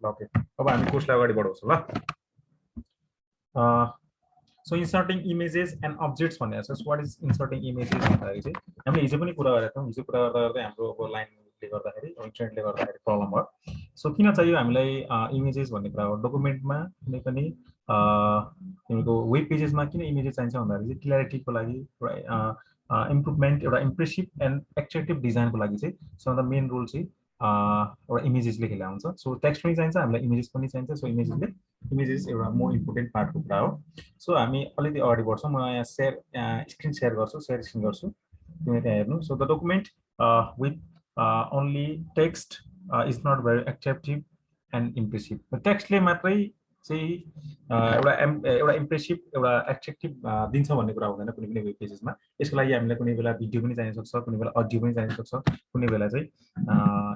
ल ओके अब हामी कोर्सलाई अगाडि बढाउँछौँ ल so inserting images and objects भनेर छ व्हाट इज इन्सर्टिङ इमेजेस भन्दाखेरि चाहिँ हामीले हिजो पनि कुरा गरेका थियौँ हिजो कुरा गर्दा गर्दै हाम्रो अब लाइनले गर्दाखेरि इन्टरनेटले गर्दाखेरि प्रब्लम भयो सो किन चाहियो हामीलाई इमेजेस भन्ने कुरा हो डकुमेन्टमा कुनै पनि तिमीको वेब पेजेसमा किन इमेजेस चाहिन्छ भन्दाखेरि चाहिँ क्ल्यारिटीको लागि इम्प्रुभमेन्ट एउटा इम्प्रेसिभ एन्ड एट्र्याक्टिभ डिजाइनको लागि चाहिँ some of the main role चाहिँ एउटा इमेजेसले खेला हुन्छ सो टेक्स्ट पनि चाहिन्छ हामीलाई इमेजेस पनि चाहिन्छ सो इमेजेस एउटा मोर इम्पोर्टेन्ट पार्टको कुरा हो सो हामी अलिकति अगाडि बढ्छौँ म यहाँ स्क्रिन सेयर गर्छु सेयर स्क्रिन गर्छु तिमीले त्यहाँ हेर्नु so the document with only text is not very attractive and impressive टेक्स्टले मात्रै चाहिँ एउटा इम्प्रेसिभ एउटा एट्र्याक्टिभ दिन्छ भन्ने कुरा हुँदैन कुनै पनि वेब पेजेसमा यसको लागि हामीलाई कुनै बेला भिडियो पनि चाहिन सक्छ कुनै बेला अडियो पनि चाहिन सक्छ कुनै बेला चाहिँ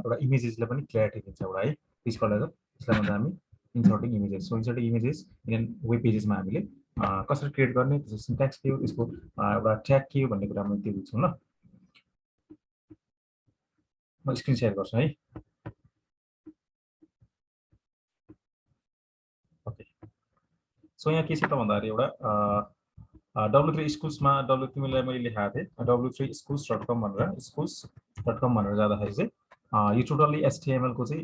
एउटा इमेजेसले पनि क्ल्यारिटी दिन्छ एउटा है त्यसको लागि यसलाई भन्छ हामी inserting images so inserting images in web पेजेसमा हामीले कसरी क्रिएट गर्ने त्यसको सिन्ट्याक्स के हो त्यसको एउटा ट्याग के हो भन्ने कुरा म त्यो बुझ्छु ल म स्क्रिन सेयर गर्छु है ओके सो यहाँ के छ त भन्दाखेरि एउटा W3 स्कुल्समा तिमीलाई मैले लेखाएको थिएँ w3schools.com भनेर जाँदाखेरि चाहिँ यो टोटल्ली HTML को चाहिँ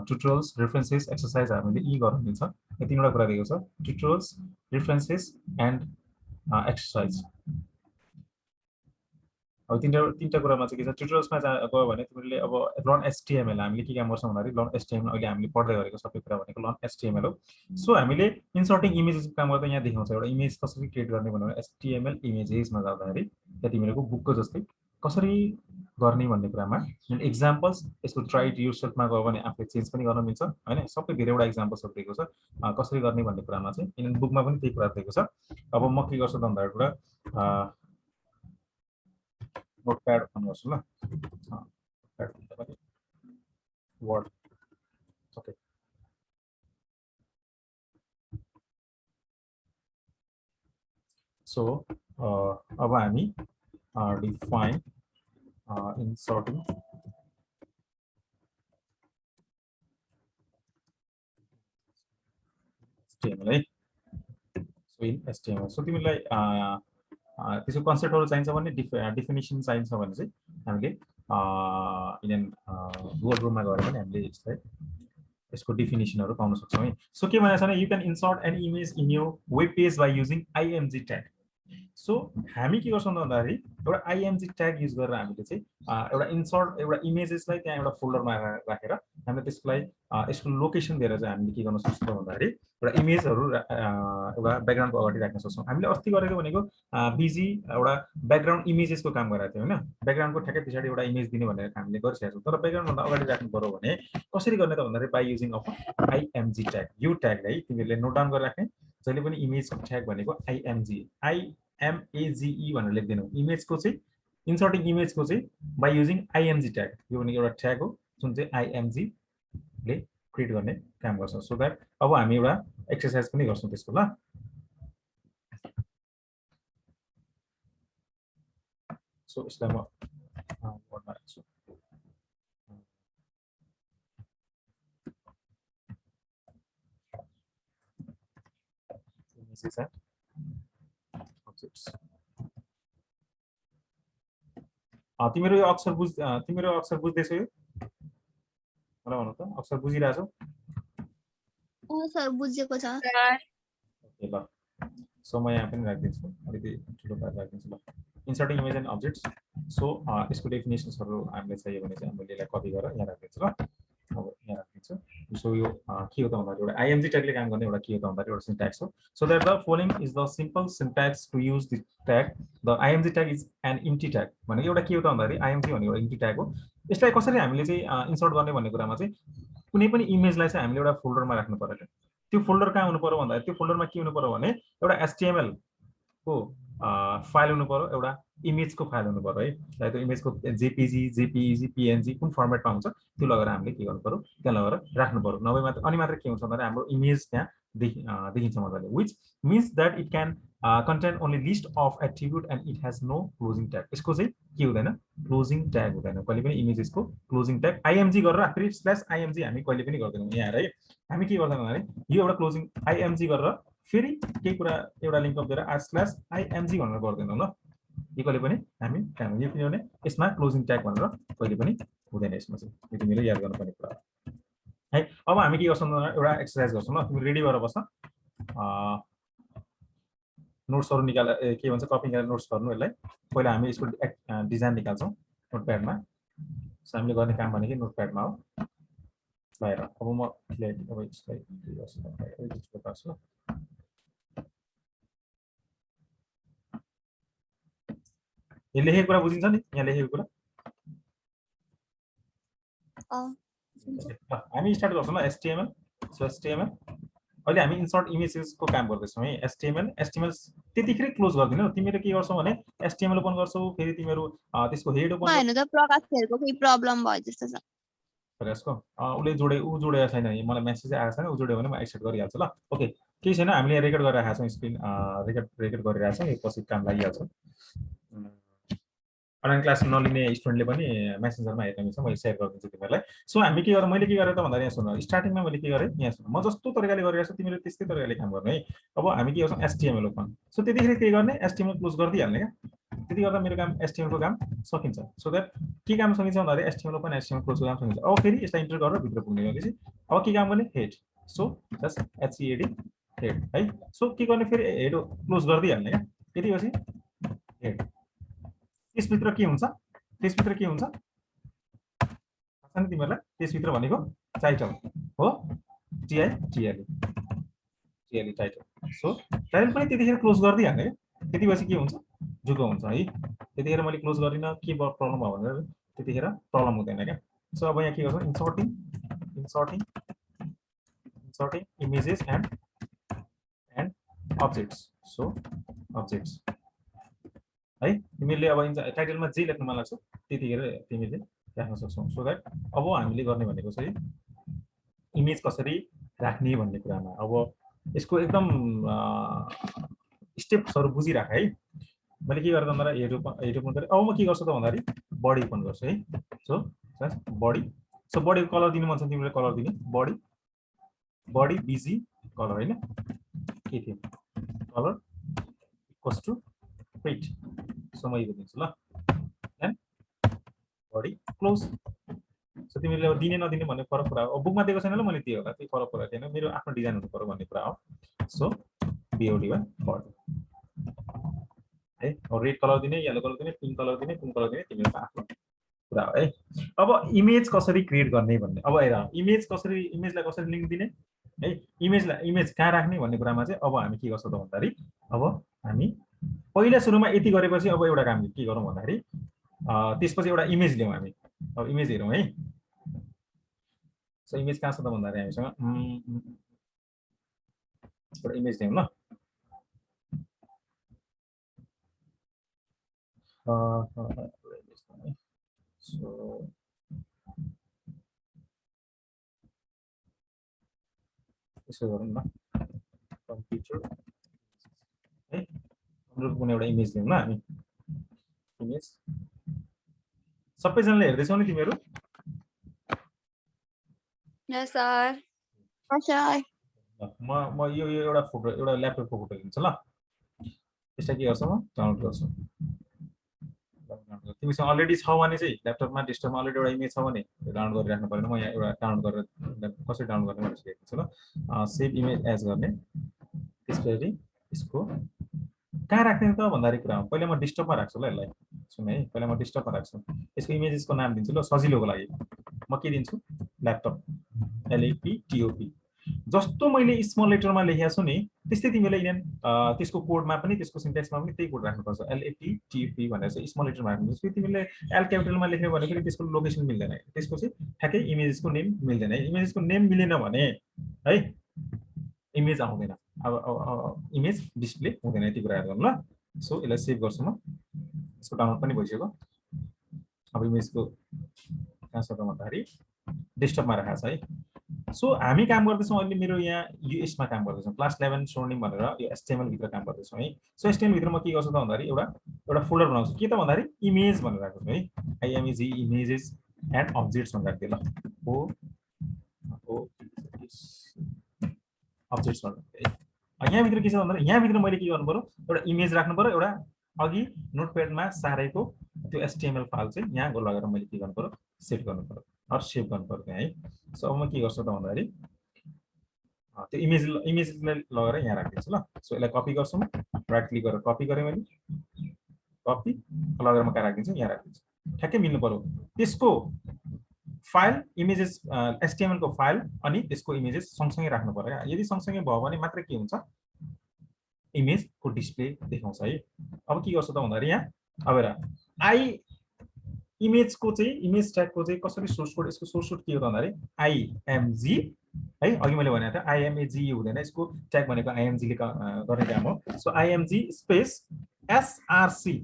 ट्युटोरियल्स रेफरेन्सेस एक्सर्साइज हामीले गर्न मिल्छ यो तीनवटा कुरा दिएको छ ट्युटोरियल्स रेफरेन्सेस एन्ड एक्सर्साइज अब तीनटा कुरामा चाहिँ के छ ट्युटोरियल्समा गयो भने तिमीले अब लर्न HTML हामीले के काम गर्छौँ भन्दाखेरि लर्न HTML अहिले हामीले पढ्दै गरेको सबै कुरा भनेको लर्न HTML हो सो हामीले इन्सर्टिङ इमेजेसको काम गर्दा यहाँ देखाउँछ एउटा इमेज कसरी क्रिएट गर्ने भनेर HTML इमेजेसमा जाँदाखेरि त्यहाँ तिमीहरूको बुकको जस्तै कसरी गर्ने भन्ने कुरामा एक्जाम्पल्स यसको ट्राई इट योरसेल्फमा गयो भने आफूले चेन्ज पनि गर्न मिल्छ हैन सबै धेरैवटा एक्जाम्पल्सहरू दिएको छ कसरी गर्ने भन्ने कुरामा चाहिँ किनभने बुकमा पनि त्यही कुरा दिएको छ अब म के गर्छु भन्दाखेरि कुरा नोटप्याड ओपन गर्छु ल वर्ड ओके सो अब हामी डिफाइन इन्सर्टिङ HTML है सो इन HTML सो तिमीलाई त्यसको कन्सेप्टहरु चाहिन्छ भने डेफिनेसन चाहिन्छ भने चाहिँ हामीले इन गुगल क्रोममा गएर पनि हामीले यसको डेफिनेसनहरु पाउन सक्छौं है सो के भनेछ भने you can insert an image in your web page by using IMG tag so हामी के गर्छौं भन्दाखेरि एउटा IMG ट्याग युज गरेर हामीले चाहिँ एउटा इन्सर्ट एउटा इमेजेसलाई त्यहाँ एउटा फोल्डरमा राखेर हामीले त्यसलाई यसको लोकेसन दिएर चाहिँ हामीले के गर्न सक्छौं भन्दाखेरि एउटा इमेजहरु एउटा ब्याकग्राउन्डको अगाडि राख्न सक्छौं हामीले अस्ति गरेको भनेको बिजी एउटा ब्याकग्राउन्ड इमेजेसको काम गरेका थियौ हैन ब्याकग्राउन्डको ठ्याक्कै पछाडी एउटा इमेज दिने भनेर हामीले गरिसकेका छौं तर ब्याकग्राउन्ड भन्दा अगाडि राख्नु पर्यो भने कसरी गर्ने त भन्दाखेरि by using of IMG tag यो ट्यागलाई तिमीले नोट डाउन गरेर राख्ने जहिले पनि इमेजको ट्याग भनेको IMAGE भनेर लेख्दिनौ इमेजको चाहिँ इन्सर्टिङ इमेजको चाहिँ बाइ युजिङ IMG ट्याग यो भनेको एउटा ट्याग हो जुन चाहिँ IMG ले क्रिएट गर्ने काम गर्छ सो दैट अब हामी एउटा एक्सरसाइज पनि गर्छौं त्यसको ल सो यसलाई म वर्डमा राख्छु images and objects तिम्रो यो अक्षर बुझ्दैछौ यो मलाई भन त अक्षर बुझिरहेछौ सर बुझेको छ ओके ल सो म यहाँ पनि राख्दिन्छु अलिकति ठुलो पारेर राख्दिन्छु ल इन्सर्टिङ इमेज एन्ड अब्जेक्ट्स सो यसको डेफिनेसन्सहरु हामीले चाहियो भने चाहिँ हामीले यसलाई कपी गरेर यहाँ राख्दिन्छु ल अब यहाँ राख्दिन्छु सो यो के हो त भन्दाखेरि एउटा IMG ट्यागले काम गर्ने एउटा के हो त भन्दाखेरि एउटा सिन्ट्याक्स हो so that the following is the simple syntax to use the tag the IMG tag is an empty tag भनेको एउटा के हो त भन्दाखेरि IMG भनेको एउटा इम्प्टी ट्याग हो यसलाई कसरी हामीले चाहिँ इन्सर्ट गर्ने भन्ने कुरामा चाहिँ कुनै पनि इमेजलाई चाहिँ हामीले एउटा फोल्डरमा राख्नु पर्यो त्यो फोल्डर कहाँ हुनु पर्यो भन्दाखेरि त्यो फोल्डरमा के हुनु पर्यो भने एउटा HTML को फाइल हुनु पर्यो एउटा इमेजको फाइल हुनु पर्यो है त्यो इमेजको JPG PNG कुन फर्मेटमा हुन्छ त्यो लगेर हामीले के गर्नु पर्यो त्यहाँ लगेर राख्नु पर्यो नभए मात्र अनि मात्र के हुन्छ भन्दाखेरि हाम्रो इमेज त्यहाँ देखिन्छ मजाले, which means that it can contain only list of attribute and it has no closing tag. यसको चाहिँ के हुँदैन, क्लोजिङ ट्याग हुँदैन कहिले पनि। इमेजेसको क्लोजिङ ट्याग आइएमजी गरेर आखिरी स्ल्यास आइएमजी हामी कहिले पनि गर्दैनौँ यहाँ है। हामी के गर्दैनौँ भने यो एउटा क्लोजिङ आइएमजी गरेर फेरि केही कुरा एउटा लिङ्क अप दिएर स्ल्यास आइएमजी भनेर गर्दैनौँ ल। यो कहिले पनि हामी काम यो किनभने यसमा क्लोजिङ ट्याग भनेर कहिले पनि हुँदैन। यसमा चाहिँ यो तिमीले याद गर्नुपर्ने कुरा है। अब हामी के गर्छौँ, एउटा एक्सरसाइज गर्छौँ ल। तिमी रेडी भएर बस्न, नोट्सहरू निकाल के भन्छ कपी गरेर नोट्स गर्नु। यसलाई पहिला हामी यसको डिजाइन निकाल्छौँ नोटप्याडमा। हामीले गर्ने काम भनेको नोटप्याडमा हो। बाहिर अब म अब यसलाई गर्छु। यो लेखेको कुरा बुझिन्छ नि, यहाँ लेखेको कुरा हामी स्टार्ट गर्छौँ ल। एचटीएमएल, सो एचटीएमएल अहिले हामी इन्सर्ट इमेजेसको काम गर्दैछौँ है। एचटीएमएल त्यतिखेरै क्लोज गर्दिनौ। तिमीले के गर्छौ भने एचटीएमएल ओपन गर्छौ, फेरि तिमीहरू त्यसको हेड ओपन हैन त प्रकाश खेलको केही प्रब्लम भयो जस्तो छ। प्रकाशको उले जोडेको छैन, मलाई मेसेज आएको छैन। उ जोड्यो भने म एक्सेप्ट गरिहाल्छु ल। ओके, केही छैन, हामीले रेकर्ड गरिरहेका छौँ, स्क्रिन रेकर्ड गरिरहेका छौँ। यो पछि काम लागिहाल्छ। अनलाइन क्लास नलिने स्टुडेन्टले पनि मेसेन्जरमा हेर्न मिल्छ, मैले सेयर गरिदिन्छु तिमीहरूलाई। सो हामी के गरेँ, मैले के गरेँ त भन्दा यहाँ सुन, स्टार्टिङमा मैले के गरेँ यहाँ सुन, म जस्तो तरिकाले गरिरहेको छु तिमीले त्यस्तै तरिकाले काम गर्ने है। अब हामी के गर्छौँ एचटीएमएल ओपन, सो त्यतिखेर के गर्ने एचटीएमएल क्लोज गरिदिइहाल्ने क्या। त्यति गर्दा मेरो काम एचटीएमएलको काम सकिन्छ। सो द्याट के काम सकिन्छ भन्दाखेरि एचटीएमएल ओपन एचटीएमएल क्लोजको काम सकिन्छ। अब फेरि यसलाई इन्टर गरेर भित्र पुग्ने गरेपछि अब के काम गर्ने हेड, सो जस्ट एचइएडी हेड है। सो के गर्ने फेरि हेड क्लोज गरिदिइहाल्ने क्या। त्यति पछि हेड त्यसभित्र के हुन्छ, त्यसभित्र के हुन्छ थाहा छैन तिमीहरूलाई। त्यसभित्र भनेको टाइटल हो, टिआइटिएलई टाइटल। सो टाइटल पनि त्यतिखेर क्लोज गरिदिइहाल्ने क्या। त्यति पछि के हुन्छ जुगो हुन्छ है। त्यतिखेर मैले क्लोज गरिनँ, के प्रब्लम भयो भनेर त्यतिखेर प्रब्लम हुँदैन क्या। सो अब यहाँ के गर्छौँ inserting images and objects. So objects है, तिमीले अब टाइटलमा जे लेख्न मन लाग्छ त्यतिखेर तिमीले राख्न सक्छौ। सो द्याट अब हामीले गर्ने भनेको चाहिँ इमेज कसरी राख्ने भन्ने कुरामा अब यसको एकदम स्टेप्सहरू बुझिराख है। मैले के गर्दा भन्दा हेड ओपन गरेँ। अब म के गर्छु त भन्दाखेरि बडी ओपन गर्छु है। सो बडी, सो बडीको कलर दिनु मन छ तिमीले कलर दिने, बडी बिजी कलर होइन के थियो colour equals to print. So म यो दिन्छु ल, एन्ड बडी क्लोज। सो तिमीले अब दिने नदिने भन्ने फरक कुरा हो। बुकमा दिएको छैन ल मैले दिएँ होला, त्यो फरक कुरा थिएन, मेरो आफ्नो डिजाइन हुनु पर्यो भन्ने कुरा हो। सो बिओडी वा बडी है। अब रेड कलर दिने, येलो कलर दिने, पिङ्क कलर दिने, कुन कलर दिने तिमीको आफ्नो कुरा हो है। अब इमेज कसरी क्रिएट गर्ने भन्ने, अब हेर इमेजलाई कसरी लिङ्क दिने है, इमेज कहाँ राख्ने भन्ने कुरामा चाहिँ अब हामी के गर्छौँ त भन्दाखेरि अब हामी पहिला सुरुमा यति गरेपछि अब एउटा काम के गरौँ भन्दाखेरि त्यसपछि एउटा इमेज ल्याउँ हामी। अब इमेज हेरौँ है। सो इमेज कहाँ छ त भन्दाखेरि हामीसँग एउटा इमेज ल्याउँ ल। सो यसो गरौँ न, कम्प्युटर है, कुनै एउटा इमेज ल्याउँ ल हामी। इमेज सबैजनाले हेर्दैछौ नि तिमीहरू? यस सर। म यो एउटा फोटो, एउटा ल्यापटपको फोटो लिन्छु ल। यसलाई के गर्छु म डाउनलोड गर्छु। तिमीसँग अलरेडी छ भने चाहिँ ल्यापटपमा डेस्कटपमा अलरेडी एउटा इमेज छ भने डाउनलोड गरिराख्नु पर्दैन। म यहाँ एउटा डाउनलोड गरेर कसरी डाउनलोड गर्ने भनेर सिकाइदिन्छु ल। सेभ इमेज एज गर्ने, त्यसपछि यसको कहाँ राख्ने त भन्दाखेरि कुरा हो, पहिला म डेस्कटपमा राख्छु ल यसलाई। सुन है, पहिला म डेस्कटपमा राख्छु। यसको इमेजेसको नाम दिन्छु ल सजिलोको लागि। म के दिन्छु ल्यापटप, LAPTOP। जस्तो मैले स्मल लेटरमा लेखेको छु नि त्यस्तै तिमीले इभन त्यसको कोडमा पनि त्यसको सिन्ट्याक्समा पनि त्यही कोड राख्नुपर्छ। LAPTOP भनेर चाहिँ स्मल लेटरमा राख्नुपर्छ। फेरि तिमीले एल क्यापिटलमा लेख्ने भने फेरि त्यसको लोकेसन मिल्दैन, त्यसको चाहिँ ठ्याक्कै इमेजेसको नेम मिल्दैन। इमेजेसको नेम मिलेन भने है इमेज आउँदैन, अब इमेज डिस्प्ले हुँदैन। यति कुरा हेर्नु ल। सो यसलाई सेभ गर्छु म। यसको डाउनलोड पनि भइसक्यो। अब इमेजको कहाँ छ त भन्दाखेरि डेस्कटपमा राखेको छ है। सो हामी काम गर्दैछौँ अहिले मेरो यहाँ युएसमा काम गर्दैछौँ क्लास 11 स्वर्णिम भनेर यो एचटीएमएल भित्र काम गर्दैछौँ है। सो एचटीएमएल भित्र म के गर्छु त भन्दाखेरि एउटा फोल्डर बनाउँछु के त भन्दाखेरि इमेज भनेर राख्छु है आइएमजी इमेजेस एन्ड अब्जेक्ट्स भनेर राख्दिए ल ओ ओ अब्जेक्ट्स भनेर यहाँ भित्र के छ भन्दाखेरि यहाँ भित्र मैले के गर्नु पर्यो एउटा इमेज राख्नु पर्यो एउटा अघि नोटप्याडमा सारेको त्यो एचटीएमएल फाइल चाहिँ यहाँ लगेर मैले के गर्नु पर्यो सेट गर्नु पर्यो अर सेभ गर्नु पर्यो है। सो अब म के गर्छु त भन्दाखेरि त्यो इमेजलाई लगेर यहाँ राखिदिन्छु ल। सो यसलाई कपी गर्छु म राइट क्लिक गरेर कपी गरेँ मैले कपी लगेर म कहाँ राखिदिन्छु यहाँ राखिदिन्छु ठ्याक्कै मिल्नु पर्यो त्यसको फाइल इमेजेस एचटीएमएल को फाइल अनि त्यसको इमेजेस सँगसँगै राख्नु पर्यो क्या। यदि सँगसँगै भयो भने मात्र के हुन्छ इमेज को डिस्प्ले देखाउँछ है। अब के गर्छु त भन्दाखेरि यहाँ अब हेर आई इमेज को चाहिँ इमेज ट्याग को चाहिँ कसरी सोर्स कोड यसको सोर्स कोड के हो त भन्दाखेरि आइएमजी है अघि मैले भनेको थिएँ आइएमएजी हुँदैन यसको ट्याग भनेको आइएमजी ले गर्ने काम हो। So IMG space SRC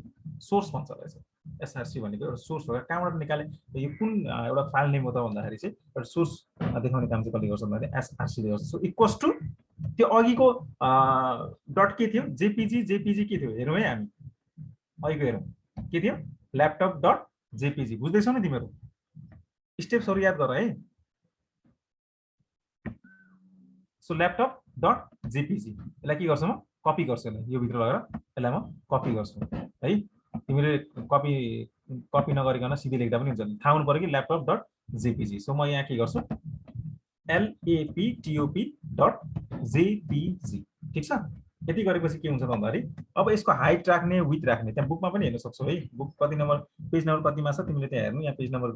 source भन्छ रहेछ एसआरसी भनेको एउटा सोर्स हो कहाँबाट निकाले यो कुन एउटा फाइल नेम हो त भन्दाखेरि चाहिँ एउटा सोर्स देखाउने काम चाहिँ कसले गर्छ भन्दाखेरि एसआरसी ले गर्छ। सो इक्वल्स टु त्यो अघिको डट के थियो जेपीजी के थियो हेरौँ है हामी अघिको हेरौँ के थियो ल्यापटप डट जेपीजी बुझ्दैछौ नि तिमीहरू स्टेप्सहरू याद गर है। सो ल्यापटप डट जेपीजी यसलाई के गर्छु म कपी गर्छु यसलाई यो भित्र लगेर यसलाई म कपी गर्छु है। तिमीले कपी नगरिकन सिधै लेख्दा पनि हुन्छ थाहा हुनु पर्यो कि ल्यापटप डट जेपीजी। सो म यहाँ के गर्छु LAPTOP डट जेपीजी ठिक छ। यति गरेपछि के हुन्छ भन्दाखेरि अब यसको हाइट राख्ने विथ राख्ने त्यहाँ बुकमा पनि हेर्न सक्छौ है बुक कति नम्बर पेज नम्बर कतिमा छ तिमीले त्यहाँ हेर्नु यहाँ पेज नम्बर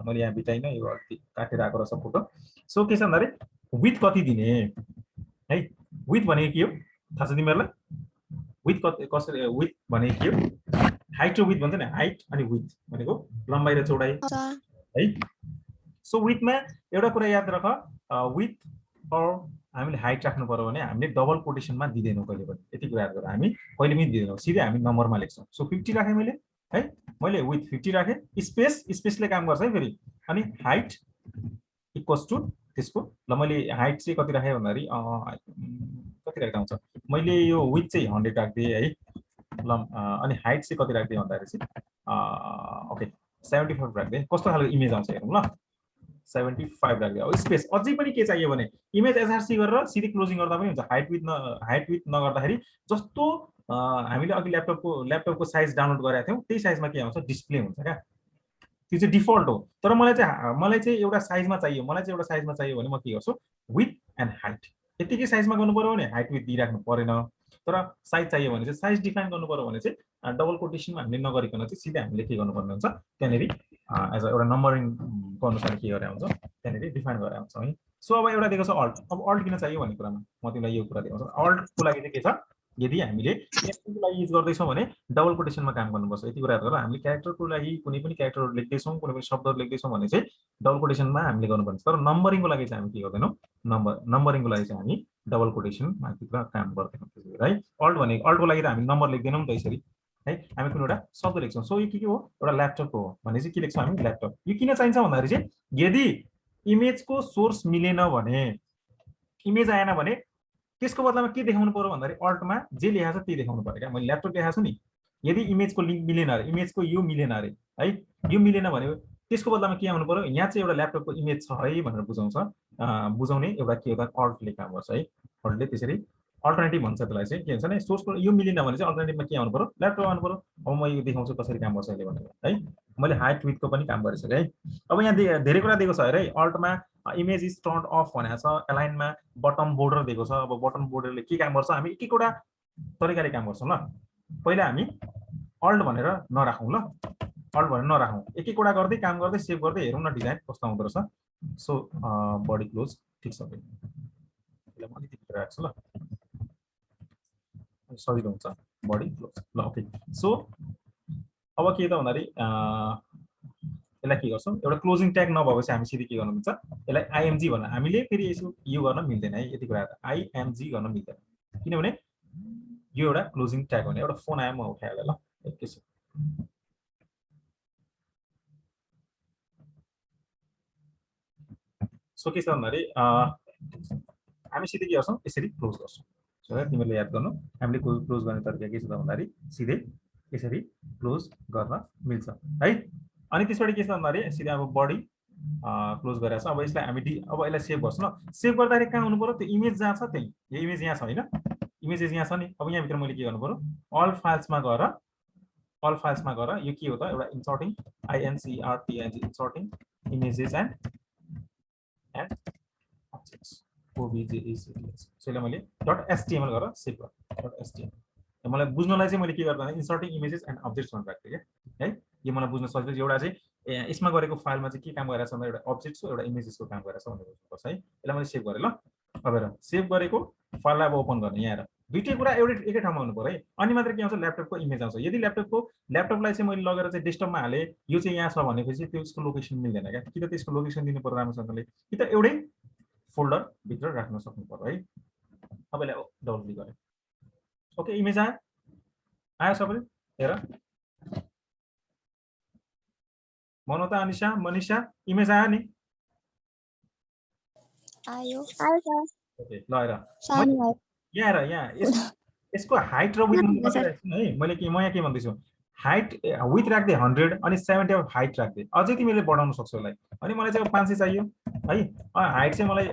मैले यहाँ बिताइन यो अलिकति काटेर आएको रहेछ फोटो। सो के छ भन्दाखेरि विथ कति दिने है विथ भनेको के हो थाहा छ तिमीहरूलाई विथ कसरी विथ भनेको के हो हाइट र विथ भन्छ नि हाइट अनि विथ भनेको लम्बाइ र चौडाइ है। सो विथमा एउटा कुरा याद राख विथ अर हामीले हाइट राख्नु पर्यो भने हामीले डबल कोटेसनमा दिदैनौँ कहिले पनि यति कुरा याद गर हामी कहिले पनि दिदैनौँ सिधै हामी नम्बरमा लेख्छौँ। सो 50 राखेँ मैले है मैले विथ 50 राखेँ स्पेसले काम गर्छ है फेरि अनि हाइट इक्वल्स टु त्यसको ल मैले हाइट चाहिँ कति राखेँ भन्दाखेरि कति राख्दा हुन्छ मैले यो विथ चाहिँ 100 राखिदिएँ है ल अनि हाइट चाहिँ कति राखिदिएँ भन्दाखेरि चाहिँ ओके 75 राखिदिएँ कस्तो खालको इमेज आउँछ हेरौँ ल 75 राखिदिएँ। अब स्पेस अझै पनि के चाहियो भने इमेज एसआरसी गरेर सिधै क्लोजिङ गर्दा पनि हुन्छ हाइट विथ नगर्दाखेरि जस्तो हामीले अघि ल्यापटपको साइज डाउनलोड गरेका थियौँ त्यही साइजमा के आउँछ डिस्प्ले हुन्छ क्या त्यो चाहिँ डिफल्ट हो। तर मलाई चाहिँ एउटा साइजमा चाहियो भने म के गर्छु विथ एन्ड हाइट यतिकै साइजमा गर्नु पर्यो भने हाइट विथ दिइराख्नु परेन तर साइज चाहियो भने चाहिँ साइज डिफाइन गर्नु पर्यो भने चाहिँ डबल कोटेसनमा हामीले नगरिकन चाहिँ सिधै हामीले के गर्नुपर्ने हुन्छ त्यहाँनिर एज एउटा नम्बरिङको अनुसार के गरे हुन्छ त्यहाँनिर डिफाइन गरे हुन्छ है। सो अब एउटा दिएको छ अल्ट अब अल्ट किन चाहियो भन्ने कुरामा म तिमीलाई यो कुरा देखाउँछु अल्टको लागि चाहिँ के छ यदि हामीले क्यारेक्टरको लागि युज गर्दैछौँ भने डबल कोटेसनमा काम गर्नुपर्छ यति कुरा गरेर हामीले क्यारेक्टरको लागि कुनै पनि क्यारेक्टरहरू लेख्दैछौँ कुनै पनि शब्दहरू लेख्दैछौँ भने चाहिँ डबल कोटेसनमा हामीले गर्नुपर्छ तर नम्बरिङको लागि चाहिँ हामी के गर्दैनौँ नम्बरिङको लागि चाहिँ हामी डबल कोटेसनमा काम गर्दैनौँ है। अल्टको लागि त हामी नम्बर लेख्दैनौँ त यसरी है हामी कुनै एउटा शब्द लेख्छौँ। सो यो के हो एउटा ल्यापटप हो भने चाहिँ के लेख्छौँ हामी ल्यापटप यो किन चाहिन्छ भन्दाखेरि चाहिँ यदि इमेजको सोर्स मिलेन भने इमेज आएन भने त्यसको बदलामा के देखाउनु पर्यो भन्दाखेरि अल्टमा जे लेखाएको छ त्यही देखाउनु पर्यो क्या मैले ल्यापटप लेखाएको छु नि यदि इमेजको लिङ्क मिलेन अरे इमेजको यो मिलेन अरे है यो मिलेन भने त्यसको बदलामा के आउनु पर्यो यहाँ चाहिँ एउटा ल्यापटपको इमेज छ है भनेर बुझाउने एउटा के हो त अल्टले काम गर्छ है अल्टले त्यसरी अल्टरनेटिभ भन्छ त्यसलाई चाहिँ के हुन्छ भने सोर्सको यो मिलेन भने चाहिँ अल्टरनेटिभमा के आउनु पर्यो ल्यापटप आउनु पर्यो। अब म यो देखाउँछु कसरी काम गर्छ यसले भनेर है मैले हाइट विथको पनि काम गरिसकेँ है। अब यहाँ धेरै कुरा दिएको छ अरे अल्टमा इमेज इज टर्न्ड अफ भनेको छ एलाइनमा बटम बोर्डर दिएको छ अब बटम बोर्डरले के काम गर्छ हामी एक एकवटा तरिकाले काम गर्छौँ ल पहिला हामी अल्ट भनेर नराखौँ ल अल्ट भनेर नराखौँ एक एकवटा गर्दै काम गर्दै सेभ गर्दै हेरौँ न डिजाइन कस्तो आउँदो रहेछ। सो बडी क्लोज ठिक छ यसलाई म अलिकति भित्र राख्छु ल सजिलो हुन्छ बडी क्लोज ल ओके। सो अब के त भन्दाखेरि यसलाई के गर्छौँ एउटा क्लोजिङ ट्याग नभएपछि हामी सिधै के गर्नुहुन्छ यसलाई आइएमजी भनेर हामीले फेरि यसो यो गर्न मिल्दैन है यति कुरा आइएमजी गर्न मिल्दैन किनभने यो एउटा क्लोजिङ ट्याग हो भने एउटा फोन आयो म उठाइहालेँ ल एकैछिन। सो के छ भन्दाखेरि हामी सिधै के गर्छौँ यसरी क्लोज गर्छौँ सो तिमीले याद गर्नु हामीले क्लोज गर्ने तरिका के छ त भन्दाखेरि सिधै यसरी क्लोज गर्न मिल्छ है अनि त्यसपछि के छ भन्दाखेरि सिधै अब बडी क्लोज गरेर छ अब यसलाई हामी अब यसलाई सेभ गर्छौँ ल सेभ गर्दाखेरि कहाँ हुनु पर्यो त्यो इमेज जहाँ छ त्यही यो इमेज यहाँ छ हैन इमेजेस यहाँ छ नि अब यहाँ भित्र मैले के गर्नु पर्यो अल फाइल्समा गएर यो के हो त एउटा इन्सर्टिङ INCRTING इन्सर्टिङ images and objects OBJECTS so यसलाई मैले .html गरेर सेभ गरेँ .html मलाई बुझ्नलाई चाहिँ मैले के गर्दा इन्सर्टिङ इमेजेस एन्ड अब्जेक्ट्स भनेर राख्थे के है यो मलाई बुझ्न सजिलो एउटा चाहिँ यसमा गरेको फाइलमा चाहिँ के काम गरिरहेछ भन्दा एउटा अब्जेक्ट्स हो एउटा इमेजेसको काम गरिरहेछ भनेर बुझ्नुपर्छ है यसलाई मैले सेभ गरेँ ल अब हेर सेभ गरेको फाइललाई अब ओपन गर्ने यहाँ हेर दुईटै कुरा एकै ठाउँमा हुनु पर्यो है अनि मात्र के आउँछ ल्यापटपको इमेज आउँछ यदि ल्यापटपलाई चाहिँ मैले लगेर चाहिँ डेस्कटपमा हाले यो चाहिँ यहाँ छ भनेपछि त्यसको लोकेसन मिल्दैन क्या कि त त्यसको लोकेसन दिनु पर्यो राम्रोसँगले कि त एउटै फोल्डर भित्र राख्न सक्नु पर्यो है अब यसलाई डबल क्लिक गरेँ ओके इमेज आयो सबैले हेर मनोता अनिशा मनिषा इमेज आयो नि आयो सर ओके ल हेर सानो यहाँ हेर यहाँ यसको हाइट र विथ है मैले म यहाँ के भन्दैछु हाइट विथ राख्दै 100 अनि 70 अफ हाइट राख्दै अझै तिमीले बढाउन सक्छौ यसलाई अनि मलाई चाहिँ 500 चाहियो है हाइट चाहिँ मलाई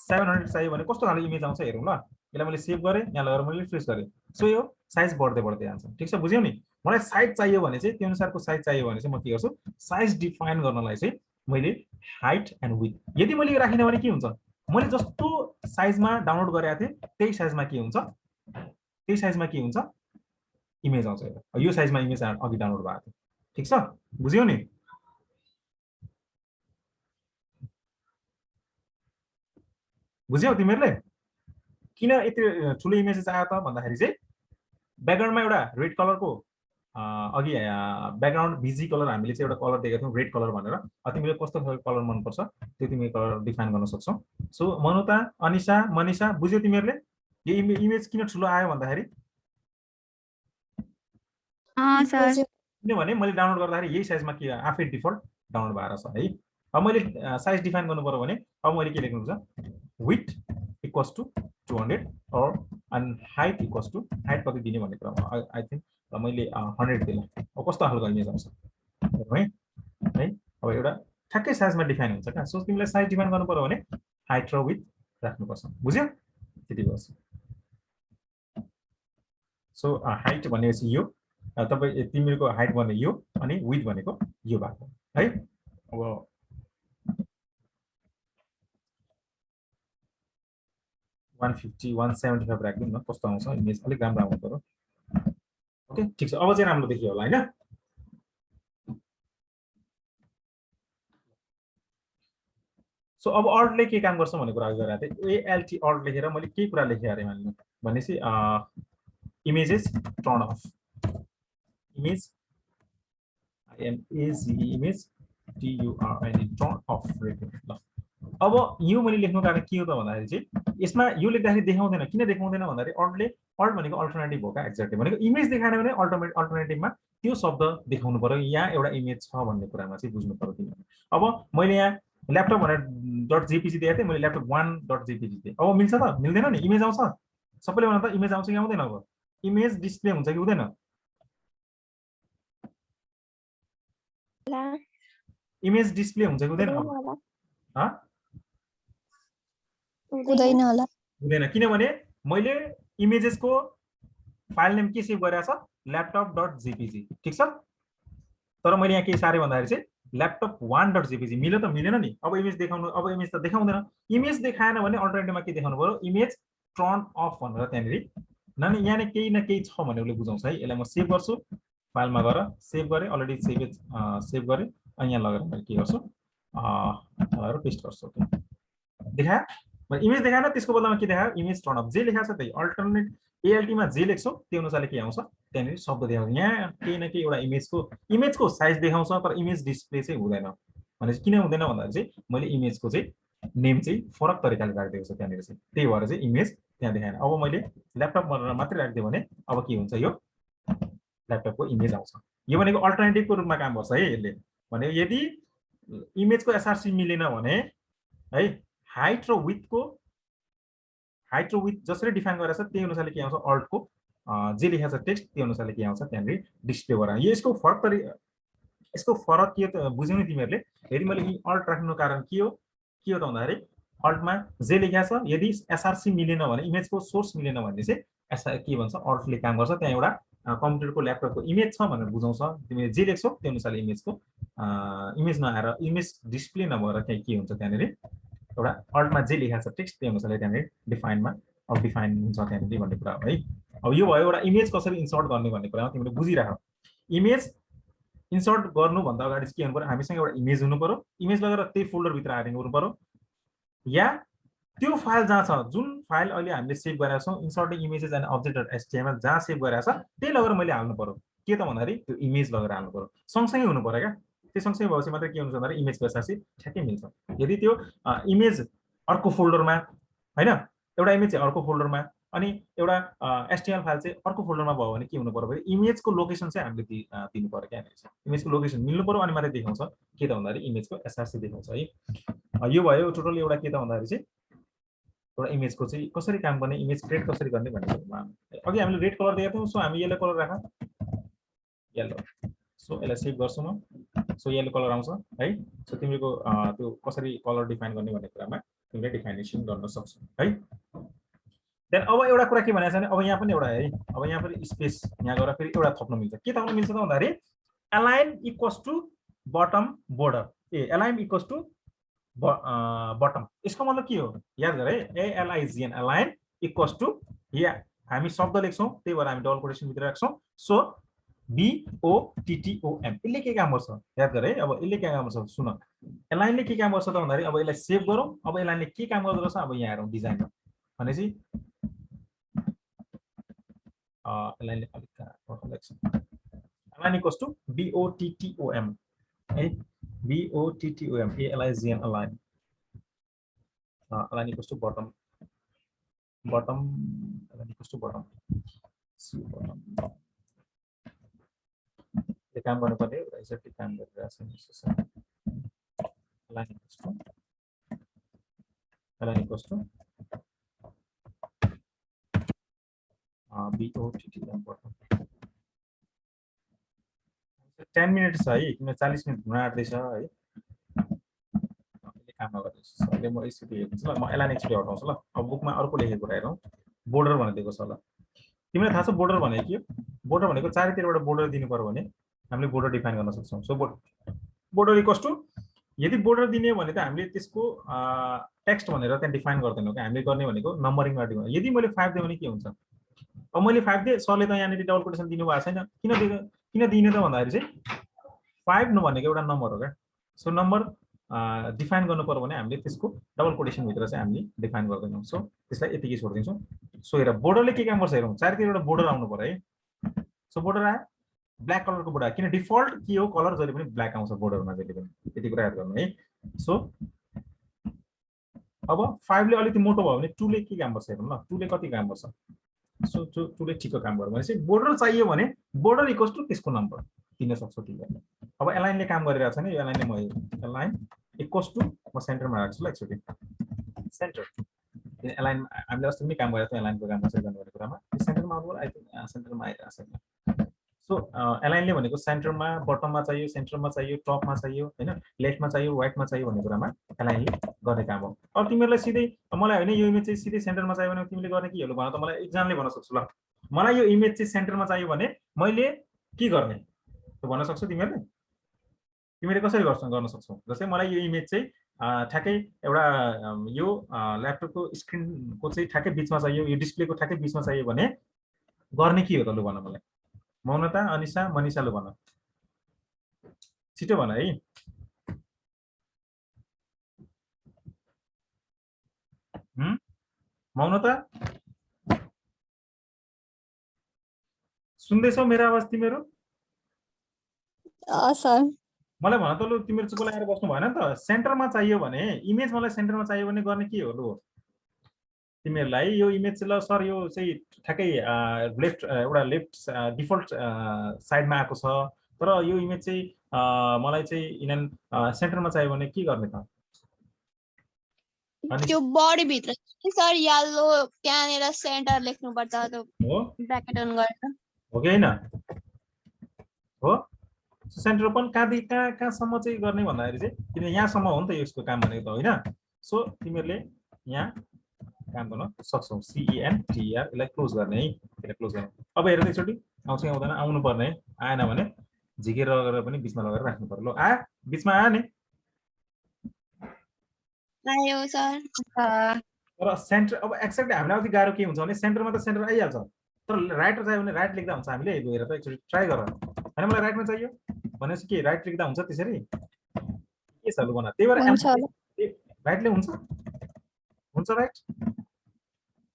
700 चाहियो भने कस्तो खाले इमेज आउँछ हेरौँ ल यसलाई मैले सेभ गरेँ यहाँ लगेर मैले रिफ्रेस गरेँ सो यो साइज बढ्दै जान्छ ठीक छ बुझ्यौ नि मलाई साइज चाहियो भने चाहिँ त्यो अनुसारको साइज चाहियो भने चाहिँ म के गर्छु साइज डिफाइन गर्नलाई चाहिँ मैले हाइट एन्ड विथ यदि मैले यो राखिन भने के हुन्छ मैले जस्तो साइजमा डाउनलोड गरेको थिएँ त्यही साइजमा के हुन्छ इमेज आउँछ यो साइजमा इमेज अघि डाउनलोड भएको थियो ठीक छ बुझ्यौ नि बुझ्यौ तिमीहरूले किन यति ठुलो इमेजेस आयो त भन्दाखेरि चाहिँ ब्याकग्राउन्डमा एउटा रेड कलरको अघि ब्याकग्राउन्ड भिजी कलर हामीले चाहिँ एउटा कलर दिएको थियौँ रेड कलर भनेर तिमीले कस्तो खालको कलर मनपर्छ त्यो तिमी कलर डिफाइन गर्न सक्छौ सो मनुता अनिशा मनिषा बुझ्यौ तिमीहरूले यो इमेज किन ठुलो आयो भन्दाखेरि किनभने मैले डाउनलोड गर्दाखेरि यही साइजमा के आफै डिफल्ट डाउनलोड भएर छ है अब मैले साइज डिफाइन गर्नु पर्यो भने अब मैले के लेख्नु छ विथ इक्वल्स टु 200 और and height equals to height कति दिने भन्ने कुरा आई थिंक मैले 100 दिएँ अब कस्तो खालको इमेज आउँछ है अब एउटा ठ्याक्कै साइजमा डिफाइन हुन्छ क्या सो तिमीलाई साइज डिफाइन गर्नु पर्यो भने हाइट र विथ राख्नुपर्छ बुझ्यौ त्यति बस सो हाइट भनेपछि यो तपाईँ तिमीहरूको हाइट भने यो अनि विथ भनेको यो भएको है अब $150, $175 राख्दिउँ न कस्तो आउँछ इमेज अलिक राम्रो आउनु पर्यो ओके ठिक छ अब चाहिँ राम्रो देखियो होला हैन सो अब अल्टले के काम गर्छ भन्ने कुरा गरिरहेको थिएँ ALT अल्ट लेखेर मैले के कुरा लेखेँ अरे भनेपछि images turn of image image TURN turn of ल अब यो मैले लेख्नु कारण के हो त भन्दाखेरि चाहिँ यसमा यो लेख्दाखेरि देखाउँदैन किन देखाउँदैन भन्दाखेरि अल्ट भनेको अल्टरनेटिभ हो का एक्ज्याक्टली भनेको इमेज देखाएन भने अल्टरनेटिभमा त्यो शब्द देखाउनु पर्यो यहाँ एउटा इमेज छ भन्ने कुरामा चाहिँ बुझ्नु पर्यो तिमीले अब मैले यहाँ ल्यापटप भनेर .jpg दिएको थिएँ मैले ल्यापटप 1.jpg दिएँ अब मिल्छ त मिल्दैन नि इमेज आउँछ सबैले भन्दा त इमेज आउँछ कि आउँदैन अब इमेज डिस्प्ले हुन्छ कि हुँदैन इमेज डिस्प्ले हुन्छ कि हुँदैन हुँदैन किनभने मैले इमेजेसको फाइल नेम के सेभ गरेको छ ल्यापटप.jpg ठीक छ तर मैले यहाँ के सारे भन्दाखेरि चाहिँ ल्यापटप 1.jpg मिल्यो त मिलेन नि अब इमेज देखाउनु अब इमेज त देखाउँदैन इमेज देखाएन भने अल्टरनेटिभमा के देखाउनु पर्यो इमेज टर्न अफ भनेर त्यहाँनिर नानी यहाँ केही न केही छ भने उसले बुझाउँछ है यसलाई म सेभ गर्छु फाइलमा गएर सेभ गरेँ अलरेडी सेभ गरेँ अनि यहाँ लगेर मैले के गर्छु लगेर पेस्ट गर्छु देखायो इमेज देखाएन त्यसको बदलामा के देखायो इमेज टर्न अफ जे लेखाएको छ त्यही अल्टरनेट ALT मा जे लेख्छौ त्यो अनुसारले के आउँछ त्यहाँनिर शब्द देखाउँछ यहाँ केही न केही एउटा इमेजको साइज देखाउँछ तर इमेज डिस्प्ले चाहिँ हुँदैन भनेपछि किन हुँदैन भन्दाखेरि चाहिँ मैले इमेजको चाहिँ नेम चाहिँ फरक तरिकाले राखिदिएको छु त्यहाँनिर चाहिँ त्यही भएर चाहिँ इमेज त्यहाँ देखाएन अब मैले ल्यापटप भनेर मात्रै राखिदिएँ भने अब के हुन्छ यो ल्यापटपको इमेज आउँछ यो भनेको अल्टरनेटिभको रूपमा काम गर्छ है यसले भने यदि इमेजको SRC मिलेन भने है हाइट र विथ जसरी डिफाइन गरेछ त्यही अनुसारले के आउँछ अल्टको जे लेखेको छ टेक्स्ट त्यही अनुसारले के आउँछ त्यहाँनिर डिस्प्ले गरेर यसको फरक के त बुझ्यौ नि तिमीहरूले यदि मैले अल्ट राख्नुको कारण के हो त भन्दाखेरि अल्टमा जे लेखेको छ यदि एसआरसी मिलेन भने इमेजको सोर्स मिलेन भने चाहिँ के भन्छ अल्टले काम गर्छ त्यहाँ एउटा कम्प्युटरको ल्यापटपको इमेज छ भनेर बुझाउँछ तिमीले जे लेख्छौ त्यो अनुसारले इमेजको इमेज नआएर इमेज डिस्प्ले नभएर त्यहाँ के हुन्छ त्यहाँनिर एउटा अल्टमा जे लेखेको छ टेक्स्ट त्यही अनुसारले त्यहाँनिर डिफाइन हुन्छ त्यहाँनिर भन्ने कुरा हो है अब यो भयो एउटा इमेज कसरी इन्सर्ट गर्ने भन्ने कुरा तिमीले बुझिराख इमेज इन्सर्ट गर्नुभन्दा अगाडि के हुनु पर्यो हामीसँग एउटा इमेज हुनु पर्यो इमेज लगेर त्यही फोल्डरभित्र हाल्ने गर्नु पर्यो या त्यो फाइल जहाँ छ जुन फाइल अहिले हामीले सेभ गरेका छौँ इन्सर्टिङ इमेजेस एन्ड object.html जहाँ सेभ गरेका छ त्यही लगेर मैले हाल्नु पर्यो के त भन्दाखेरि त्यो इमेज लगेर हाल्नु पर्यो सँगसँगै हुनु पर्यो क्या त्यो सँगसँगै भएपछि मात्रै के हुन्छ भन्दाखेरि इमेजको एसआरसी ठ्याक्कै मिल्छ यदि त्यो इमेज अर्को फोल्डरमा होइन एउटा इमेज चाहिँ अर्को फोल्डरमा अनि एउटा एचटीएमएल फाइल चाहिँ अर्को फोल्डरमा भयो भने के हुनु पर्यो भने इमेजको लोकेसन चाहिँ हामीले दिनु पर्यो क्या इमेजको लोकेसन मिल्नु पर्यो अनि मात्रै देखाउँछ के त भन्दाखेरि इमेजको एसआरसी देखाउँछ है यो भयो टोटल एउटा के त भन्दाखेरि चाहिँ एउटा इमेजको चाहिँ कसरी काम गर्ने इमेज क्रिएट कसरी गर्ने भन्ने कुरामा अघि हामीले रेड कलर दिएको थियौँ सो हामी येलो कलर राख येलो सो यसलाई सेभ गर्छु म सो येलो कलर आउँछ है सो तिमीको त्यो कसरी कलर डिफाइन गर्ने भन्ने कुरामा तिमीले डिफाइनेसन गर्न सक्छौ है देन अब एउटा कुरा के भनेको छ भने अब यहाँ पनि एउटा है अब यहाँ पनि स्पेस यहाँ गएर फेरि एउटा थप्न मिल्छ के थप्न मिल्छ त भन्दाखेरि align equals to bottom border align equals to bottom यसको मतलब के हो याद गर है ALIGN अलाइन इक्वल्स टु या हामी शब्द लेख्छौँ त्यही भएर हामी डबल कोटेसन भित्र राख्छौँ सो BOTTOM यसले के काम गर्छ याद गर है अब यसले के काम गर्छ सुन अलाइनले के काम गर्छ त भन्दाखेरि अब यसलाई सेभ गरौँ अब अलाइनले के काम गर्दो रहेछ अब यहाँ हेरौँ डिजाइनमा भनेपछि अलाइनले अलाइन इक्वल्स टु BOTTOM है BOTTOM ALIGN align align equals to bottom align equals to bottom यो काम गर्नुपर्ने एक्ज्याक्टली काम गरिरहेको छ align equals to BOTTOM bottom 10 minute छ है किन 40 मिनट हुन आँट्दैछ है काम नगर्दैछ अहिले म स्थिति हेर्छु ल म एलाइन एक्चुअली हटाउँछु ल अब बुकमा अर्को लेखेको कुरा हेरौँ बोर्डर भनेर दिएको छ ल तिमीलाई थाहा छ बोर्डर भनेको के बोर्डर भनेको चारैतिरबाट बोर्डर दिनु पर्यो भने हामीले बोर्डर डिफाइन गर्न सक्छौँ सो बोर्डर इक्वल्स टु यदि बोर्डर दिने भने त हामीले त्यसको टेक्स्ट भनेर त्यहाँ डिफाइन गर्दैनौँ क्या हामीले गर्ने भनेको नम्बरिङमा दिनु यदि मैले 5 दिएँ भने के हुन्छ अब मैले 5 दिएँ सरले त यहाँनिर डबल कोटेसन दिनु भएको छैन किन दिने त भन्दाखेरि चाहिँ 5 भनेको एउटा नम्बर हो क्या सो नम्बर डिफाइन गर्नु पर्यो भने हामीले त्यसको डबल कोटेसन भित्र चाहिँ हामीले डिफाइन गर्दैनौँ सो त्यसलाई यतिकै छोडिदिन्छौँ सो हेर बोर्डरले के काम गर्छ हेरौँ चारैतिर एउटा बोर्डर आउनु पर्यो है सो बोर्डर आयो ब्ल्याक कलरको बोर्डर किन डिफल्ट के हो कलर जहिले पनि ब्ल्याक आउँछ बोर्डरमा जहिले पनि यति कुरा याद गर्नु है सो अब 5 ले अलिकति मोटो भयो भने 2 ले के काम गर्छ हेरौँ ल 2 ले कति काम गर्छ सो 2 ले ठिकको काम गर्छ भनेपछि बोर्डर चाहियो भने बोर्डर इक्वल्स टु त्यसको नम्बर दिन सक्छौ तिमीले अब एलाइनले काम गरिरहेको छ नि यो एलाइनले म एलाइन इक्वल्स टु म सेन्टरमा राख्छु ल एकचोटि सेन्टर एलाइन हामीले अस्ति पनि काम गरेको थियौँ एलाइनको काम कसरी गर्ने भन्ने कुरामा सेन्टरमा आउनु आई थिंक सेन्टरमा आइरहेको छ सो एलाइनले भनेको सेन्टरमा बटममा चाहियो सेन्टरमा चाहियो टपमा चाहियो हैन लेफ्टमा चाहियो राइटमा चाहियो भन्ने कुरामा एलाइनले गर्ने काम हो अब तिमीलाई सिधै मलाई हैन यो इमेज चाहिँ सिधै सेन्टरमा चाहियो भने तिमीले गर्ने के हो भन त मलाई एक्जाम्पलले भन्न सक्छु ल मलाई यो इमेज चाहिँ सेन्टरमा चाहियो भने मैले के गर्ने भन्न सक्छौ तिमीले कसरी गर्न सक्छौ जस्तै मलाई यो इमेज चाहिँ ठ्याक्कै एउटा यो ल्यापटपको स्क्रिनको चाहिँ ठ्याक्कै बीचमा चाहियो यो डिस्प्लेको ठ्याक्कै बीचमा चाहियो भने गर्ने के हो त लु भन मलाई मौनता अनिशा मनिषा लु भन छिटो भन है मौनता सुन्दैछौ मेरो आवाज तिमीहरू सर मलाई भन त लु तिमीहरू चुप लागेर बस्नु भएन नि त सेन्टरमा चाहियो भने इमेज मलाई सेन्टरमा चाहियो भने गर्ने के हो लु तिमीहरूलाई यो इमेज ल सर यो चाहिँ ठ्याक्कै लेफ्ट डिफल्ट साइडमा आएको छ तर यो इमेज चाहिँ मलाई चाहिँ इनन सेन्टरमा चाहियो भने के गर्ने त अनि त्यो बडी भित्र सर येलो त्यहाँनेर सेन्टर लेख्नु पर्छ त्यो हो ब्र्याकेट अन गरेर हो कि हैन हो सेन्टर ओपन कहाँसम्म चाहिँ गर्ने भन्दाखेरि चाहिँ किन यहाँसम्म हो नि त यसको काम भनेको त होइन सो तिमीहरूले यहाँ काम गर्न सक्छौ CENTER यसलाई क्लोज गर्ने है यसलाई क्लोज गर्ने अब हेर एकचोटि आउँछ कि आउँदैन आउनु पर्ने आएन भने झिकेर गरेर पनि बिचमा लगेर राख्नु पर्यो ल आयो बिचमा आयो नि आयो सर तर सेन्टर अब एक्ज्याक्टली हामीलाई अलिक गाह्रो के हुन्छ भने सेन्टरमा त सेन्टर आइहाल्छ तर राइट चाहियो भने राइट लेख्दा हुन्छ हामीले हेरेर त एकचोटि ट्राई गर होइन मलाई राइटमा चाहियो भनेपछि के राइट लेख्दा हुन्छ त्यसरी के छ लु भन त्यही भएर राइटले हुन्छ राइट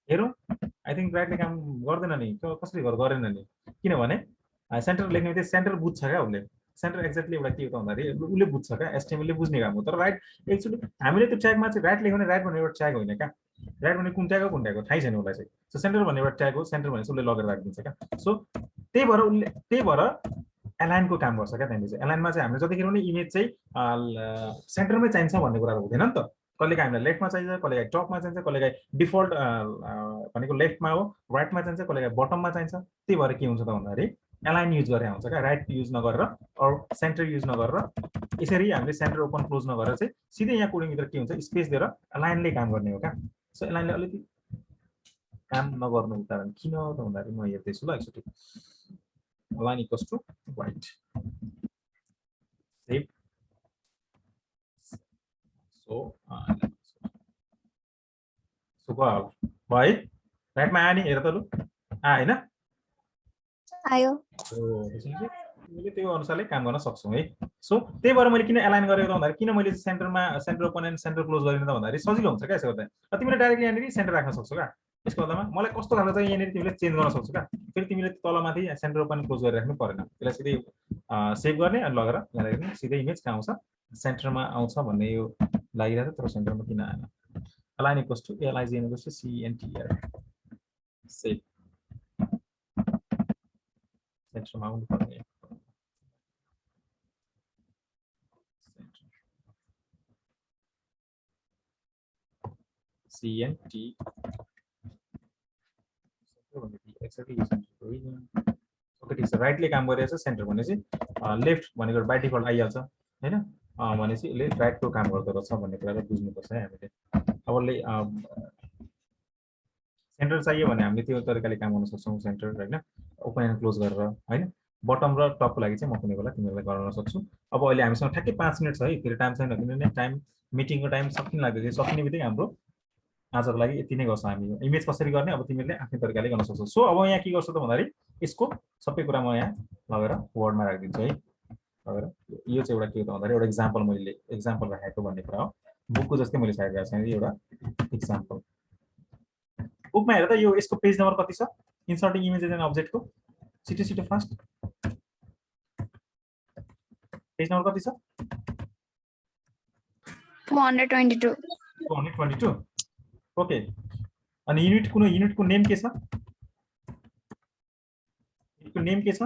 हेरौँ आई थिङ्क राइटले काम गर्दैन नि कसरी गरेन नि किनभने सेन्टर लेख्ने बित्तिकै सेन्टर बुझ्छ क्या उसले सेन्टर एक्ज्याक्टली एउटा के हो त भन्दाखेरि उसले बुझ्छ क्या एचटिएमएलले बुझ्ने काम हो तर राइट एक्चुअली हामीले त्यो ट्यागमा चाहिँ राइट लेख्यो भने राइट भन्ने एउटा ट्याग होइन क्या राइट भने कुन ट्याग हो थाहै छैन उसलाई चाहिँ सो सेन्टर भन्ने एउटा ट्याग हो सेन्टर भने उसले लगेर राखिदिन्छ क्या सो त्यही भएर एलाइनको काम गर्छ क्या त्यहाँनिर चाहिँ एलाइनमा चाहिँ हामीले जतिखेर पनि इमेज चाहिँ सेन्टरमै चाहिन्छ भन्ने कुरा हुँदैन नि त कहिलेकाहीँ हामीलाई लेफ्टमा चाहिन्छ कहिलेकाहीँ टपमा चाहिन्छ कहिलेकाहीँ डिफल्ट भनेको लेफ्टमा हो राइटमा चाहिन्छ कहिलेकाहीँ बटममा चाहिन्छ त्यही भएर के हुन्छ त भन्दाखेरि एलाइन युज गरेर हुन्छ क्या राइट युज नगरेर अरू सेन्टर युज नगरेर यसरी हामीले सेन्टर ओपन क्लोज नगरेर चाहिँ सिधै यहाँ कोडिङभित्र के हुन्छ स्पेस दिएर एलाइनले काम गर्ने हो क्या सो एलाइनले अलिकति काम नगर्नु कारण किन त भन्दाखेरि म हेर्दैछु ल एकचोटि line equals to white save so भयो राइटमा आयो नि हेर त लु हैन आयो तिमीले त्यो अनुसारले काम गर्न सक्छौ है सो त्यही भएर मैले किन एलाइन गरेको त भन्दाखेरि किन मैले सेन्टरमा centre open and centre close गरिन त भन्दाखेरि सजिलो हुन्छ क्या यसो गर्दा तिमीले डाइरेक्टली यहाँनिर सेन्टर राख्न सक्छौ क्या यसको बदलामा मलाई कस्तो खालको चाहिँ यहाँनिर तिमीले चेन्ज गर्न सक्छौ क्या फेरि तिमीले तलमाथि सेन्टर ओपन क्लोज गरेर राख्नु परेन त्यसलाई सिधै सेभ गर्ने अनि लगेर यहाँ राख्ने सिधै इमेज कहाँ आउँछ सेन्टरमा आउँछ भन्ने यो लागिरहेको तर सेन्टरमा किन आएन align equals to align equals to CENTER save सेन्टरमा आउनु पर्ने CNT ओके ठिक छ राइटले काम गरिरहेछ सेन्टर भनेपछि लेफ्ट भनेको बाई डिफल्ट आइहाल्छ होइन भनेपछि यसले राइटको काम गर्दो रहेछ भन्ने कुरालाई बुझ्नुपर्छ है हामीले अब सेन्टर चाहियो भने हामीले त्यो तरिकाले काम गर्न सक्छौँ सेन्टर होइन ओपन एन्ड क्लोज गरेर होइन बटम र टपको लागि चाहिँ म कुनै बेला तिमीहरूलाई गराउन सक्छु अब अहिले हामीसँग ठ्याक्कै 5 मिनट छ है फेरि टाइम छैन किनभने टाइम मिटिङको टाइम सकिन लाग्दैछ सकिने बित्तिकै हाम्रो आजको लागि यति नै गर्छ हामी इमेज कसरी गर्ने अब तिमीहरूले आफ्नै तरिकाले गर्न सक्छौ सो अब यहाँ के गर्छौ त भन्दाखेरि यसको सबै कुरा म यहाँ लगेर वर्डमा राखिदिन्छु है लगेर यो चाहिँ एउटा के हो त भन्दाखेरि एउटा इक्जाम्पल मैले इक्जाम्पल राखेको भन्ने कुरा हो बुकको जस्तै मैले साइड राखेको छु एउटा इक्जाम्पल बुकमा हेर त यो यसको पेज नम्बर कति छ इन्सर्टिङ इमेजेस एन्ड अब्जेक्टको छिटो फास्ट पेज नम्बर कति छ 422 ओके अनि युनिटको नेम के छ युनिटको नेम के छ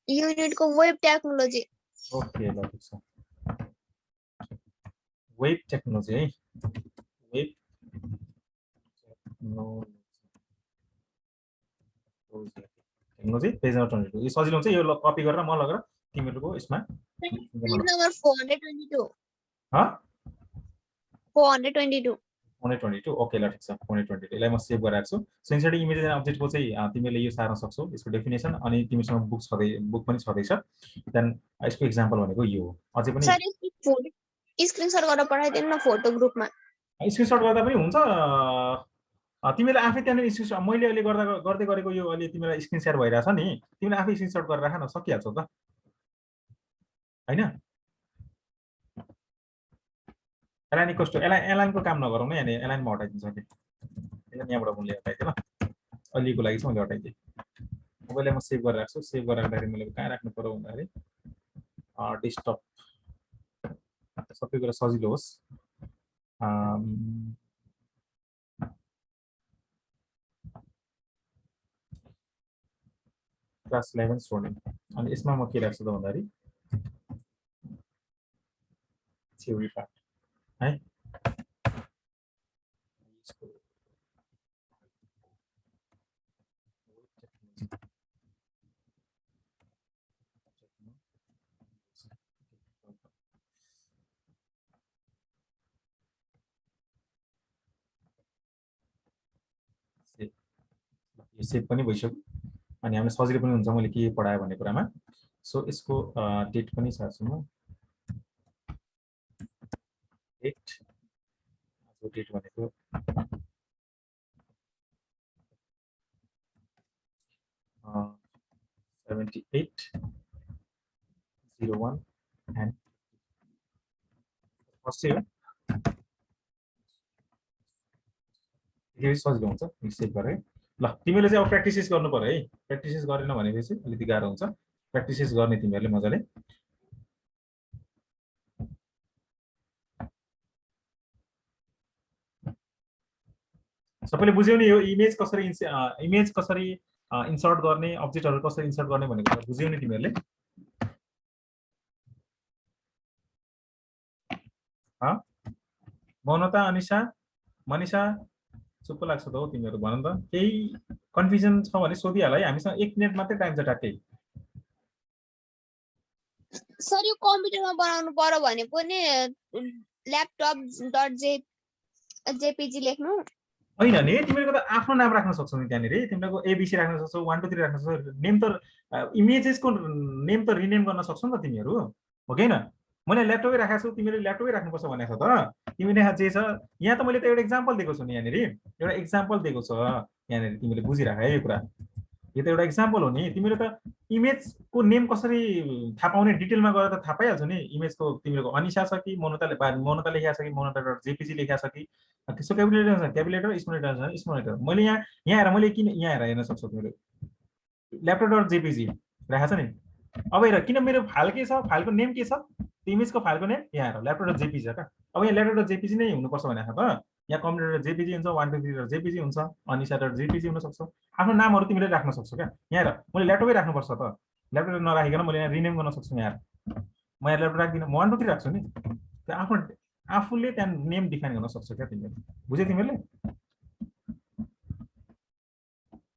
युनिटको वेब टेक्नोलोजी ओके ल ठिक छ वेब टेक्नोलोजी है वेब टेक्नोलोजी पेज नम्बर 22 यो सजिलो हुन्छ यो कपी गरेर म लगेर तिमीहरुको यसमा पेज नम्बर 422 ह 422 ओके ल ठिक छ 422 यसलाई म सेभ गराएको छु सो इन्सर्टिङ इमेजेस एन्ड अब्जेक्टको चाहिँ तिमीले यो सार्न सक्छौ यसको डेफिनेसन अनि तिमीसँग बुक पनि छदैछ देन यसको एक्जाम्पल भनेको यो हो अझै पनि सर यसको स्क्रिनशट गरेर पठाइदिनु न फोटो ग्रुपमा स्क्रिनशट गर्दा पनि हुन्छ तिमीले आफै त्यहाँनिर स्क्रिनशट मैले अहिले गर्दै गरेको यो अहिले तिमीलाई स्क्रिन शेयर भइरहेछ नि तिमीले आफै स्क्रिनशट गरेर राख न सकिहाल्छौ त हैन एलाइन इक्वल्स टु एलाइनको काम नगरौँ न यहाँ एलाइनमा हटाइदिन्छ कि यहाँबाट मैले हटाइदिएँ ल अहिलेको लागि चाहिँ मैले हटाइदिएँ मोबाइललाई म सेभ गरेर राख्छु सेभ गरेर राख्दाखेरि मैले कहाँ राख्नु पर्यो भन्दाखेरि डेस्कटप सबै कुरा सजिलो होस् क्लास 11 स्टुडेन्ट अनि यसमा म के राख्छु त भन्दाखेरि थ्योरी पार्ट है यो सेभ पनि भइसक्यो अनि हामीलाई सजिलो पनि हुन्छ मैले के पढाएँ भन्ने कुरामा सो यसको डेट पनि छ म डेट आजको डेट भनेको uh, 7801 and फर्स्ट हो यो सजिलो हुन्छ सेभ गरे ल तिमीले चाहिँ अब प्र्याक्टिसेस गर्नु पर्यो है प्र्याक्टिसेस गरेन भनेपछि अलिकति गाह्रो हुन्छ प्र्याक्टिसेस गर्ने तिमीहरूले मजाले सबैले बुझ्यौ नि यो इमेज कसरी इन्सर्ट गर्ने अब्जेक्टहरु कसरी इन्सर्ट गर्ने भन्ने कुरा बुझ्यौ नि तिमीहरूले मनोता अनिशा मनिषा चुप्प लाग्छ त हो तिमीहरू भन त केही कन्फ्युजन छ भने सोधिहाल है हामीसँग 1 मिनेट मात्रै टाइम छ ट्याक्कै सर यो कम्प्युटरमा बनाउनु पर्यो भने पनि laptop.jpg लेख्नु हैन नि तिमीहरुको त आफ्नो नाम राख्न सक्छौ नि त्यहाँनेरि तिमीहरुको एबीसी राख्न सक्छौ 1 2 3 राख्न सक्छौ नेम त इमेजेसको नेम त रिनेम गर्न सक्छौ नि त तिमीहरु हो किन मैले ल्यापटपै राखेको छु तिमीले ल्यापटपै राख्नुपर्छ भनेको छ त तिमीले जे छ यहाँ त मैले त एउटा एक्जाम्पल दिएको छु नि यहाँनेरि एउटा एक्जाम्पल दिएको छ यहाँनेरि तिमीले बुझिराख है यो कुरा यो त एउटा एक्जाम्पल हो नि तिमीले त इमेजको नेम कसरी थाहा पाउने डिटेलमा गएर त थाहा पाइहाल्छौ नि इमेजको तिमीको अनिशा छ कि मोनोता लेखेको छ कि monoता.jpg लेखेको छ कि त्यसको क्यालकुलेटर स्मोनेटर मैले यहाँ आएर मैले किन यहाँ आएर हेर्न सक्छौ तिमीले laptop.jpg राखेको छ नि अब हेर किन मेरो फाइल के छ फाइलको नेम के छ इमेजको फाइलको नेम यहाँ आएर laptop.jpg छ अब यहाँ laptop.jpg नै हुनुपर्छ भनेको त यहाँ computer.jpg हुन्छ 1 2 3.jpg हुन्छ anisha.jpg हुन सक्छ आफ्नो नामहरु तिमीले राख्न सक्छौ क्या यहाँ हेर मैले ल्यापटपै राख्नुपर्छ त ल्यापटप नराखिकन मैले यहाँ रिनेम गर्न सक्छु यहाँ म यहाँ ल्यापटप राख्दिन म 1 2 3 राख्छु नि त्यो आफ्नो आफूले त्यहाँ नेम डिफाइन गर्न सक्छौ क्या तिमीले बुझ्यौ तिमीले